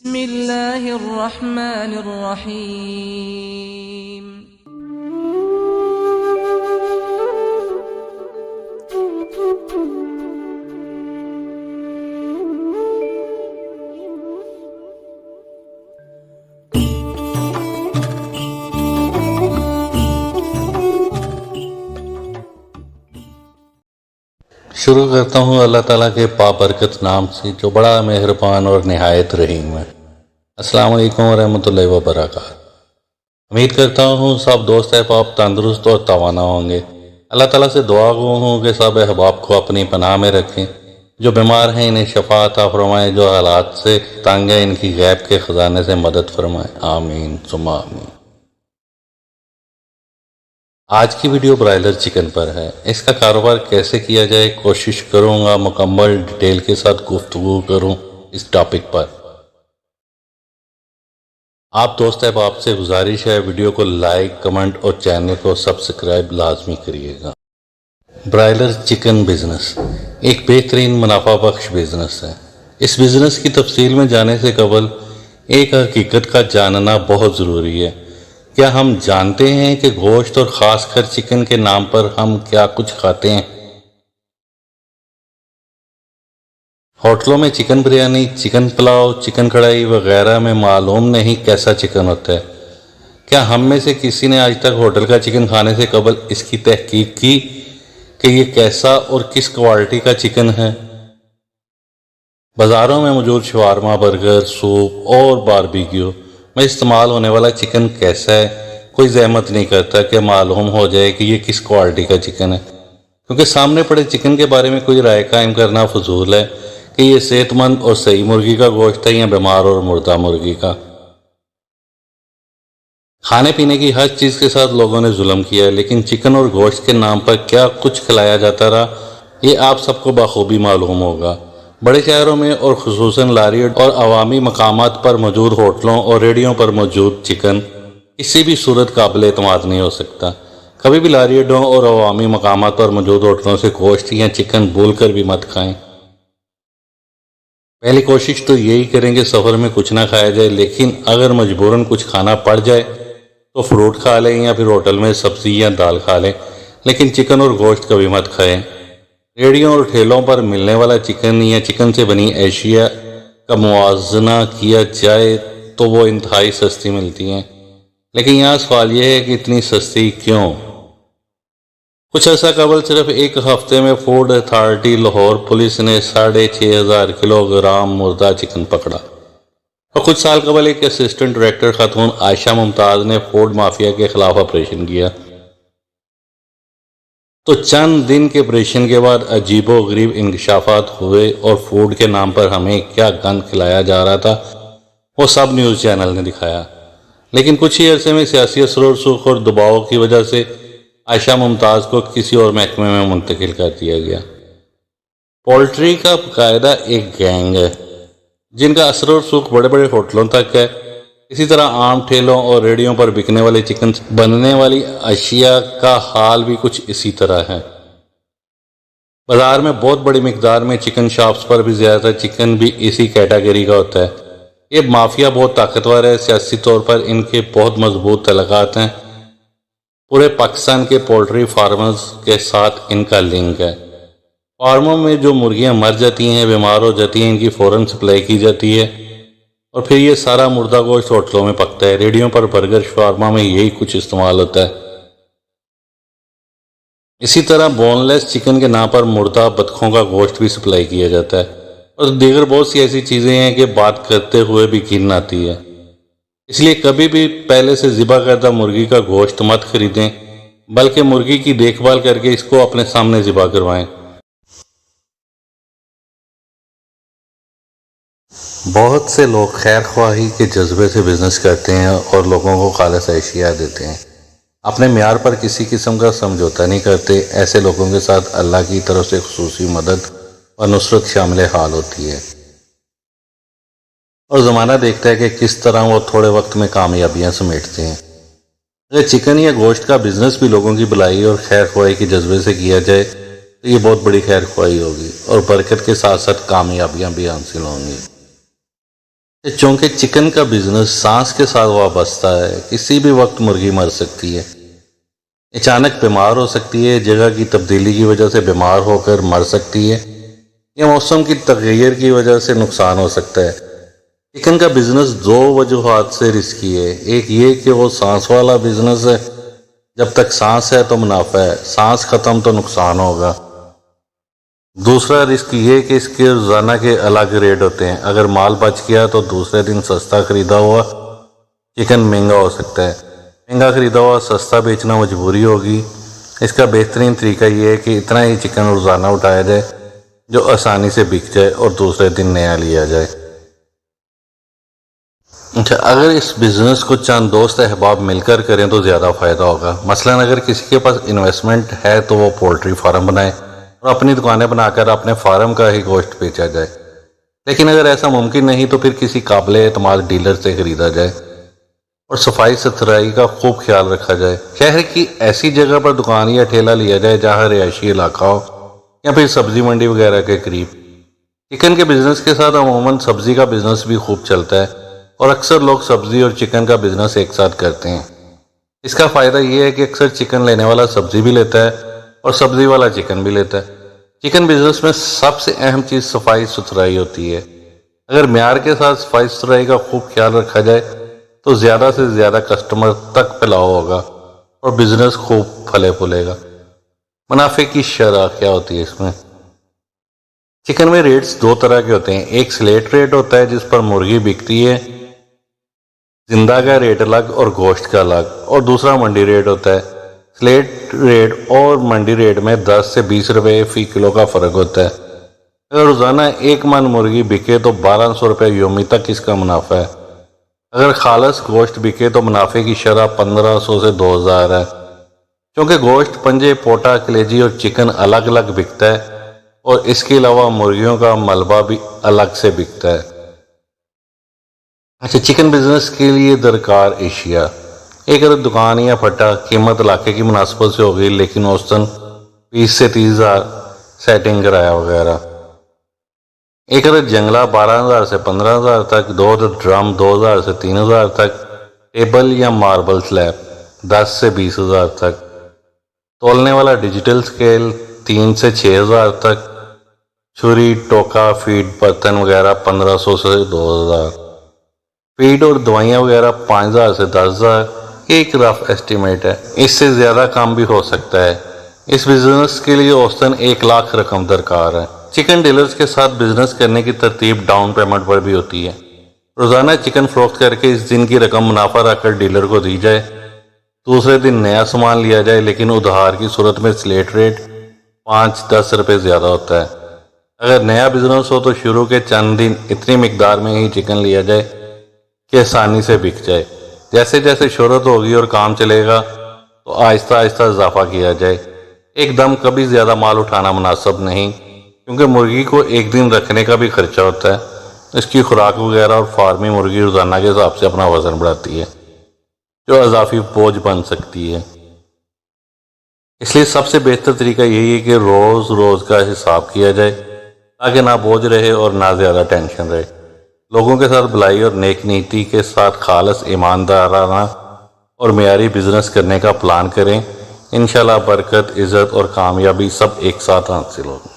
بسم اللہ الرحمن الرحیم۔ شروع کرتا ہوں اللہ تعالیٰ کے بابرکت نام سے جو بڑا مہربان اور نہایت رحیم ہے۔ السلام علیکم ورحمۃ اللہ وبرکاتہ۔ امید کرتا ہوں سب دوست احباب تندرست اور توانا ہوں گے۔ اللہ تعالیٰ سے دعا گو ہوں کہ سب احباب کو اپنی پناہ میں رکھیں، جو بیمار ہیں انہیں شفا عطا فرمائے، جو حالات سے تنگ ہیں ان کی غیب کے خزانے سے مدد فرمائے، آمین ثم آمین۔ آج کی ویڈیو برائلر چکن پر ہے۔ اس کا کاروبار کیسے کیا جائے کوشش کروں گا مکمل ڈیٹیل کے ساتھ گفتگو کروں اس ٹاپک پر۔ آپ دوست احباب سے گزارش ہے ویڈیو کو لائک، کمنٹ اور چینل کو سبسکرائب لازمی کریے گا۔ برائلر چکن بزنس ایک بہترین منافع بخش بزنس ہے۔ اس بزنس کی تفصیل میں جانے سے قبل ایک حقیقت کا جاننا بہت ضروری ہے۔ کیا ہم جانتے ہیں کہ گوشت اور خاص کر چکن کے نام پر ہم کیا کچھ کھاتے ہیں؟ ہوٹلوں میں chicken biryani, chicken pulao, chicken کڑھائی وغیرہ میں معلوم نہیں کیسا چکن ہوتا ہے۔ کیا ہم میں سے کسی نے آج تک ہوٹل کا چکن کھانے سے قبل اس کی تحقیق کی کہ یہ کیسا اور کس کوالٹی کا چکن ہے؟ بازاروں میں موجود شاورما، برگر، سوپ اور باربیکیو میں استعمال ہونے والا چکن کیسا ہے؟ کوئی زحمت نہیں کرتا کہ معلوم ہو جائے کہ یہ کس کوالٹی کا چکن ہے، کیونکہ سامنے پڑے چکن کے بارے میں کوئی رائے قائم کرنا فضول ہے کہ یہ صحت مند اور صحیح مرغی کا گوشت ہے یا بیمار اور مردہ مرغی کا۔ کھانے پینے کی ہر چیز کے ساتھ لوگوں نے ظلم کیا ہے، لیکن چکن اور گوشت کے نام پر کیا کچھ کھلایا جاتا رہا یہ آپ سب کو بخوبی معلوم ہوگا۔ بڑے شہروں میں اور خصوصاً لاریوں اور عوامی مقامات پر موجود ہوٹلوں اور ریڑھیوں پر موجود چکن کسی بھی صورت قابل اعتماد نہیں ہو سکتا۔ کبھی بھی لاریوں اور عوامی مقامات پر موجود ہوٹلوں سے گوشت یا چکن بھول کر بھی مت کھائیں۔ پہلی کوشش تو یہی کریں کہ سفر میں کچھ نہ کھایا جائے، لیکن اگر مجبوراً کچھ کھانا پڑ جائے تو فروٹ کھا لیں یا پھر ہوٹل میں سبزی یا دال کھا لیں، لیکن چکن اور گوشت کبھی مت کھائیں۔ ریڑھیوں اور ٹھیلوں پر ملنے والا چکن یا چکن سے بنی اشیاء کا موازنہ کیا جائے تو وہ انتہائی سستی ملتی ہیں، لیکن یہاں سوال یہ ہے کہ اتنی سستی کیوں؟ کچھ عرصہ قبل صرف ایک ہفتے میں فوڈ اتھارٹی لاہور پولیس نے 6,500 کلو گرام مردہ چکن پکڑا، اور کچھ سال قبل ایک اسسٹنٹ ڈائریکٹر خاتون عائشہ ممتاز نے فوڈ مافیا کے خلاف آپریشن کیا۔ تو چند دن کے آپریشن کے بعد عجیب و غریب انکشافات ہوئے اور فوڈ کے نام پر ہمیں کیا گند کھلایا جا رہا تھا وہ سب نیوز چینل نے دکھایا، لیکن کچھ ہی عرصے میں سیاسی اثر و رسوخ اور دباؤ کی وجہ سے عائشہ ممتاز کو کسی اور محکمے میں منتقل کر دیا گیا۔ پولٹری کا باقاعدہ ایک گینگ ہے جن کا اثر و رسوخ بڑے بڑے ہوٹلوں تک ہے۔ اسی طرح عام ٹھیلوں اور ریڑھیوں پر بکنے والے چکن بننے والی اشیاء کا حال بھی کچھ اسی طرح ہے۔ بازار میں بہت بڑی مقدار میں چکن شاپس پر بھی زیادہ چکن بھی اسی کیٹیگری کا ہوتا ہے۔ یہ مافیا بہت طاقتور ہے، سیاسی طور پر ان کے بہت مضبوط تعلقات ہیں، پورے پاکستان کے پولٹری فارمرز کے ساتھ ان کا لنک ہے۔ فارموں میں جو مرغیاں مر جاتی ہیں، بیمار ہو جاتی ہیں، ان کی فوراً سپلائی کی جاتی ہے، اور پھر یہ سارا مردہ گوشت ہوٹلوں میں پکتا ہے۔ ریڑھیوں پر برگر شاورما میں یہی کچھ استعمال ہوتا ہے۔ اسی طرح بون لیس چکن کے نام پر مردہ بطخوں کا گوشت بھی سپلائی کیا جاتا ہے، اور دیگر بہت سی ایسی چیزیں ہیں کہ بات کرتے ہوئے بھی گھن آتی ہے۔ اس لیے کبھی بھی پہلے سے ذبح کردہ مرغی کا گوشت مت خریدیں، بلکہ مرغی کی دیکھ بھال کر کے اس کو اپنے سامنے ذبح کروائیں۔ بہت سے لوگ خیر خواہی کے جذبے سے بزنس کرتے ہیں اور لوگوں کو خالص اشیاء دیتے ہیں، اپنے معیار پر کسی قسم کا سمجھوتا نہیں کرتے۔ ایسے لوگوں کے ساتھ اللہ کی طرف سے خصوصی مدد اور نصرت شامل حال ہوتی ہے، اور زمانہ دیکھتا ہے کہ کس طرح وہ تھوڑے وقت میں کامیابیاں سمیٹتے ہیں۔ اگر چکن یا گوشت کا بزنس بھی لوگوں کی بھلائی اور خیر خواہی کے جذبے سے کیا جائے تو یہ بہت بڑی خیر خواہی ہوگی اور برکت کے ساتھ ساتھ کامیابیاں بھی حاصل ہوں گی۔ چونکہ چکن کا بزنس سانس کے ساتھ وابستہ ہے، کسی بھی وقت مرغی مر سکتی ہے، اچانک بیمار ہو سکتی ہے، جگہ کی تبدیلی کی وجہ سے بیمار ہو کر مر سکتی ہے، یا موسم کی تغیر کی وجہ سے نقصان ہو سکتا ہے۔ چکن کا بزنس دو وجوہات سے رسکی ہے، ایک یہ کہ وہ سانس والا بزنس ہے، جب تک سانس ہے تو منافع ہے، سانس ختم تو نقصان ہوگا۔ دوسرا رسک یہ کہ اس کے روزانہ کے الگ ریٹ ہوتے ہیں، اگر مال بچ گیا تو دوسرے دن سستا خریدا ہوا چکن مہنگا ہو سکتا ہے، مہنگا خریدا ہوا سستا بیچنا مجبوری ہوگی۔ اس کا بہترین طریقہ یہ ہے کہ اتنا ہی چکن روزانہ اٹھایا جائے جو آسانی سے بک جائے اور دوسرے دن نیا لیا جائے۔ اچھا، اگر اس بزنس کو چند دوست احباب مل کر کریں تو زیادہ فائدہ ہوگا۔ مثلا اگر کسی کے پاس انویسٹمنٹ ہے تو وہ پولٹری فارم بنائے اور اپنی دکانیں بنا کر اپنے فارم کا ہی گوشت بیچا جائے، لیکن اگر ایسا ممکن نہیں تو پھر کسی قابل اعتماد ڈیلر سے خریدا جائے اور صفائی ستھرائی کا خوب خیال رکھا جائے۔ شہر کی ایسی جگہ پر دکان یا ٹھیلا لیا جائے جہاں رہائشی علاقہ ہو یا پھر سبزی منڈی وغیرہ کے قریب۔ چکن کے بزنس کے ساتھ عموماً سبزی کا بزنس بھی خوب چلتا ہے اور اکثر لوگ سبزی اور چکن کا بزنس ایک ساتھ کرتے ہیں۔ اس کا فائدہ یہ ہے کہ اکثر چکن لینے والا سبزی بھی لیتا ہے اور سبزی والا چکن بھی لیتا ہے۔ چکن بزنس میں سب سے اہم چیز صفائی ستھرائی ہوتی ہے۔ اگر معیار کے ساتھ صفائی ستھرائی کا خوب خیال رکھا جائے تو زیادہ سے زیادہ کسٹمر تک پھیلاؤ ہوگا اور بزنس خوب پھلے پھولے گا۔ منافع کی شرح کیا ہوتی ہے اس میں؟ چکن میں ریٹس دو طرح کے ہوتے ہیں، ایک سلیٹ ریٹ ہوتا ہے جس پر مرغی بکتی ہے، زندہ کا ریٹ الگ اور گوشت کا الگ، اور دوسرا منڈی ریٹ ہوتا ہے۔ سلیٹ ریٹ اور منڈی ریٹ میں 10 سے 20 روپے فی کلو کا فرق ہوتا ہے۔ اگر روزانہ 1 من مرغی بکے تو 1200 روپے یومی تک اس کا منافع ہے۔ اگر خالص گوشت بکے تو منافع کی شرح 1500 سے 2000 ہے۔ چونکہ گوشت، پنجے، پوٹا، کلیجی اور چکن الگ الگ بکتا ہے اور اس کے علاوہ مرغیوں کا ملبہ بھی الگ سے بکتا ہے۔ اچھا، چکن بزنس کے لیے درکار اشیاء: ایک عدد دکان یا پھٹا، قیمت علاقے کی مناسبت سے ہوگی لیکن اوسطاً 20 سے 30 ہزار، سیٹنگ کرایہ وغیرہ۔ ایک عدد جنگلہ 12,000 سے 15,000 تک، 2 عدد ڈرم 2,000 سے 3,000 تک، ٹیبل یا ماربل سلیب 10 سے 20,000 تک، تولنے والا ڈیجیٹل سکیل 3 سے 6,000 تک، چھری، ٹوکا، فیڈ برتن وغیرہ 1500 سے 2,000، فیڈ اور دوائیاں وغیرہ 5,000 سے 10,000۔ یہ ایک رف ایسٹیمیٹ ہے، اس سے زیادہ کام بھی ہو سکتا ہے۔ اس بزنس کے لیے اوسطاً 1 لاکھ رقم درکار ہے۔ چکن ڈیلرز کے ساتھ بزنس کرنے کی ترتیب ڈاؤن پیمنٹ پر بھی ہوتی ہے۔ روزانہ چکن فروخت کر کے اس دن کی رقم منافع رکھ کر ڈیلر کو دی جائے، دوسرے دن نیا سامان لیا جائے، لیکن ادھار کی صورت میں سلیٹ ریٹ 5-10 روپے زیادہ ہوتا ہے۔ اگر نیا بزنس ہو تو شروع کے چند دن اتنی مقدار میں ہی چکن لیا جائے کہ آسانی سے بک جائے۔ جیسے جیسے شہرت ہوگی اور کام چلے گا تو آہستہ آہستہ اضافہ کیا جائے۔ ایک دم کبھی زیادہ مال اٹھانا مناسب نہیں، کیونکہ مرغی کو ایک دن رکھنے کا بھی خرچہ ہوتا ہے۔ اس کی خوراک وغیرہ اور فارمی مرغی روزانہ کے حساب سے اپنا وزن بڑھاتی ہے، جو اضافی بوجھ بن سکتی ہے۔ اس لیے سب سے بہتر طریقہ یہی ہے کہ روز روز کا حساب کیا جائے تاکہ نہ بوجھ رہے اور نہ زیادہ ٹینشن رہے۔ لوگوں کے ساتھ بھلائی اور نیک نیتی کے ساتھ خالص ایماندارانہ اور معیاری بزنس کرنے کا پلان کریں۔ انشاءاللہ برکت، عزت اور کامیابی سب ایک ساتھ حاصل ہوگی۔